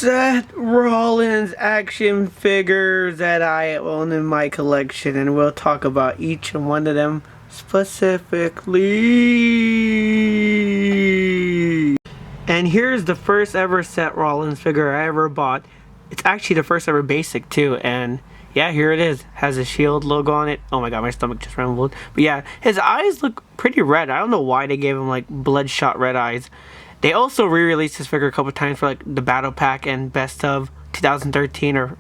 Seth Rollins action figures that I own in my collection, and we'll talk about each one of them specifically. And here's the first ever Seth Rollins figure I ever bought. It's actually the first ever basic too, and yeah, here it is. Has a Shield logo on it. Oh my god, my stomach just rumbled. But yeah, his eyes look pretty red. I don't know why they gave him like bloodshot red eyes. They also re-released this figure a couple times for like the Battle Pack and Best of 2013 or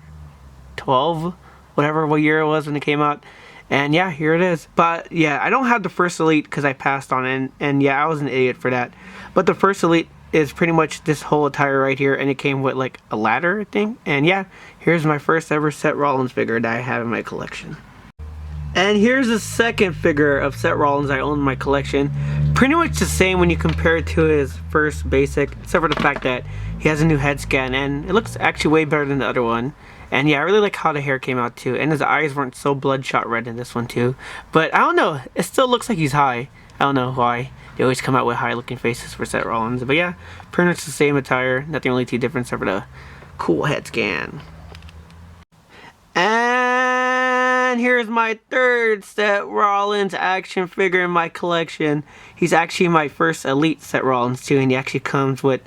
12, whatever what year it was when it came out. And yeah, here it is. But yeah, I don't have the first Elite because I passed on it, and yeah, I was an idiot for that. But the first Elite is pretty much this whole attire right here, and it came with like a ladder, I think. And yeah, here's my first ever Seth Rollins figure that I have in my collection. And here's the second figure of Seth Rollins I own in my collection. Pretty much the same when you compare it to his first basic, except for the fact that he has a new head scan, and it looks actually way better than the other one. And yeah, I really like how the hair came out too, and his eyes weren't so bloodshot red in this one too. But I don't know, it still looks like he's high. I don't know why they always come out with high looking faces for Seth Rollins. But yeah, pretty much the same attire, nothing really too different except for the cool head scan. And here's my third Seth Rollins action figure in my collection. He's actually my first Elite Seth Rollins too, and he actually comes with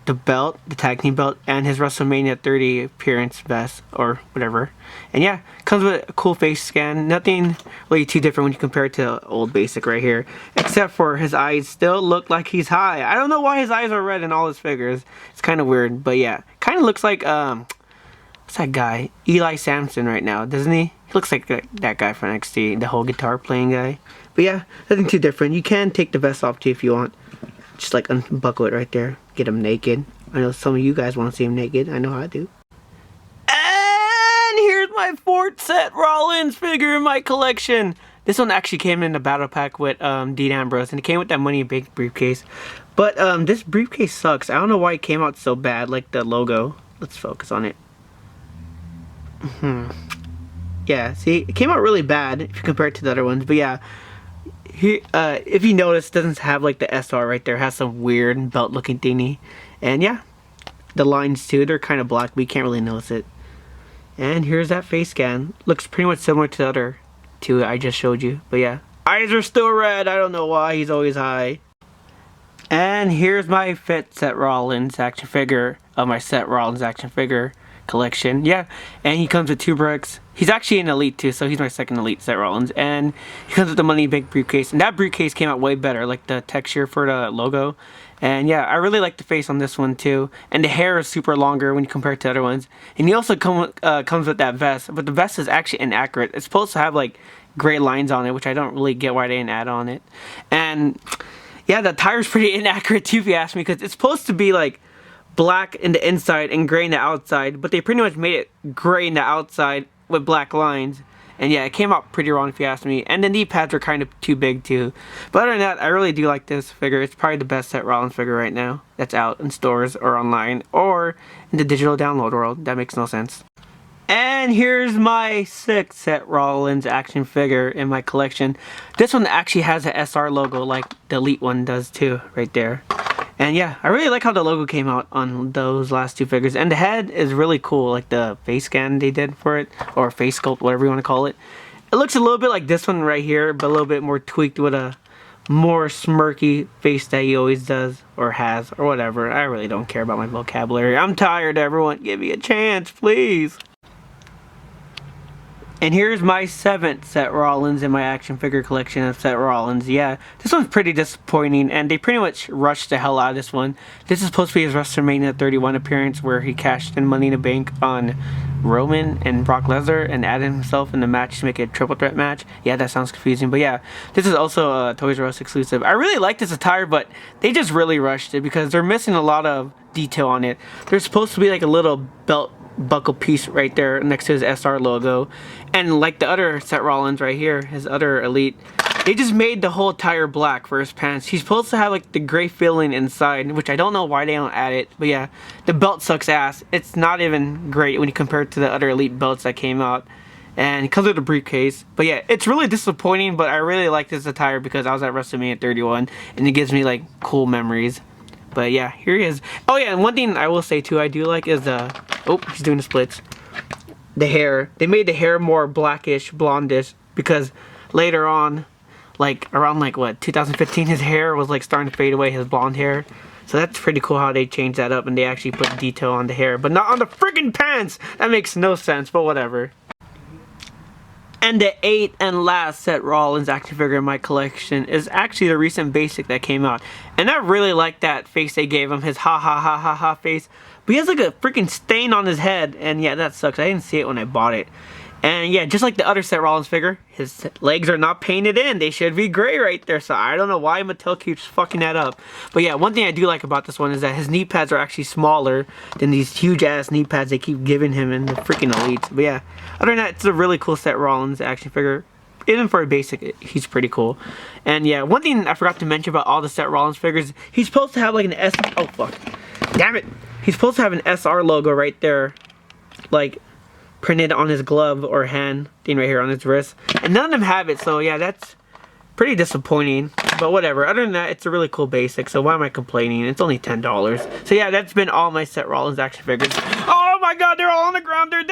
the belt, the tag team belt, and his WrestleMania 30 appearance vest or whatever. And yeah, comes with a cool face scan. Nothing really too different when you compare it to the old basic right here, except for his eyes still look like he's high. I don't know why his eyes are red in all his figures. It's kind of weird, but yeah, kind of looks like what's that guy? Eli Sampson right now, doesn't he? He looks like that guy from NXT, the whole guitar playing guy. But yeah, nothing too different. You can take the vest off too if you want. Just like unbuckle it right there. Get him naked. I know some of you guys want to see him naked. I know I do. And here's my fourth Seth Rollins figure in my collection. This one actually came in the battle pack with Dean Ambrose, and it came with that Money Bank briefcase. But this briefcase sucks. I don't know why it came out so bad, like the logo. Let's focus on it. Yeah, see, it came out really bad if you compare it to the other ones. But yeah, here, if you notice, it doesn't have like the SR right there. It has some weird belt looking thingy. And yeah, the lines too, they're kind of black, but you can't really notice it. And here's that face scan. Looks pretty much similar to the other two I just showed you. But yeah, eyes are still red. I don't know why, he's always high. And here's my fifth Seth Rollins action figure of my Seth Rollins action figure collection. Yeah, and he comes with two bricks. He's actually an Elite too, so he's my second Elite Seth Rollins. And he comes with the Money Bank briefcase, and that briefcase came out way better, like the texture for the logo. And yeah, I really like the face on this one too, and the hair is super longer when you compare it to other ones. And he also comes with that vest, but the vest is actually inaccurate. It's supposed to have like gray lines on it, which I don't really get why they didn't add on it. And yeah, the tire's pretty inaccurate too, if you ask me, because it's supposed to be like black in the inside and gray in the outside, but they pretty much made it gray in the outside with black lines. And yeah, it came out pretty wrong if you ask me. And the knee pads are kind of too big too. But other than that, I really do like this figure. It's probably the best Seth Rollins figure right now that's out in stores or online or in the digital download world. That makes no sense. And here's my sixth Seth Rollins action figure in my collection. This one actually has a SR logo like the Elite one does too, right there. And yeah, I really like how the logo came out on those last two figures. And the head is really cool, like the face scan they did for it, or face sculpt, whatever you want to call it. It looks a little bit like this one right here, but a little bit more tweaked with a more smirky face that he always does, or has, or whatever. I really don't care about my vocabulary. I'm tired, everyone. Give me a chance, please. And here's my seventh Seth Rollins in my action figure collection of Seth Rollins. Yeah, this one's pretty disappointing, and they pretty much rushed the hell out of this one. This is supposed to be his WrestleMania 31 appearance where he cashed in Money in the Bank on Roman and Brock Lesnar and added himself in the match to make it a triple threat match. Yeah, that sounds confusing, but yeah, this is also a Toys R Us exclusive. I really like this attire, but they just really rushed it because they're missing a lot of detail on it. There's supposed to be like a little belt buckle piece right there next to his SR logo, and like the other Seth Rollins right here, his other Elite, they just made the whole tire black for his pants. He's supposed to have like the gray filling inside, which I don't know why they don't add it, but yeah, the belt sucks ass. It's not even great when you compare it to the other Elite belts that came out, and it comes with a briefcase. But yeah, it's really disappointing, but I really like this attire because I was at WrestleMania 31 and it gives me like cool memories. But yeah, here he is. Oh yeah, and one thing I will say too, I do like is oh, he's doing the splits. The hair. They made the hair more blackish, blondish, because later on, like around like what 2015, his hair was like starting to fade away, his blonde hair. So that's pretty cool how they changed that up and they actually put detail on the hair, but not on the freaking pants. That makes no sense, but whatever. And the 8th and last Seth Rollins action figure in my collection is actually the recent basic that came out. And I really like that face they gave him, his ha ha ha ha ha face. But he has like a freaking stain on his head, and yeah, that sucks. I didn't see it when I bought it. And yeah, just like the other Seth Rollins figure, his legs are not painted in. They should be gray right there, so I don't know why Mattel keeps fucking that up. But yeah, one thing I do like about this one is that his knee pads are actually smaller than these huge ass knee pads they keep giving him in the freaking Elites. But yeah, other than that, it's a really cool Seth Rollins action figure. Even for a basic, he's pretty cool. And yeah, one thing I forgot to mention about all the Seth Rollins figures, he's supposed to have like an S... Oh, fuck. Damn it. He's supposed to have an SR logo right there. Like... printed on his glove or hand thing right here on his wrist, and none of them have it, so yeah, that's pretty disappointing, but whatever. Other than that, it's a really cool basic, so why am I complaining? It's only $10. So yeah, that's been all my Seth Rollins action figures. Oh my god, they're all on the ground, they're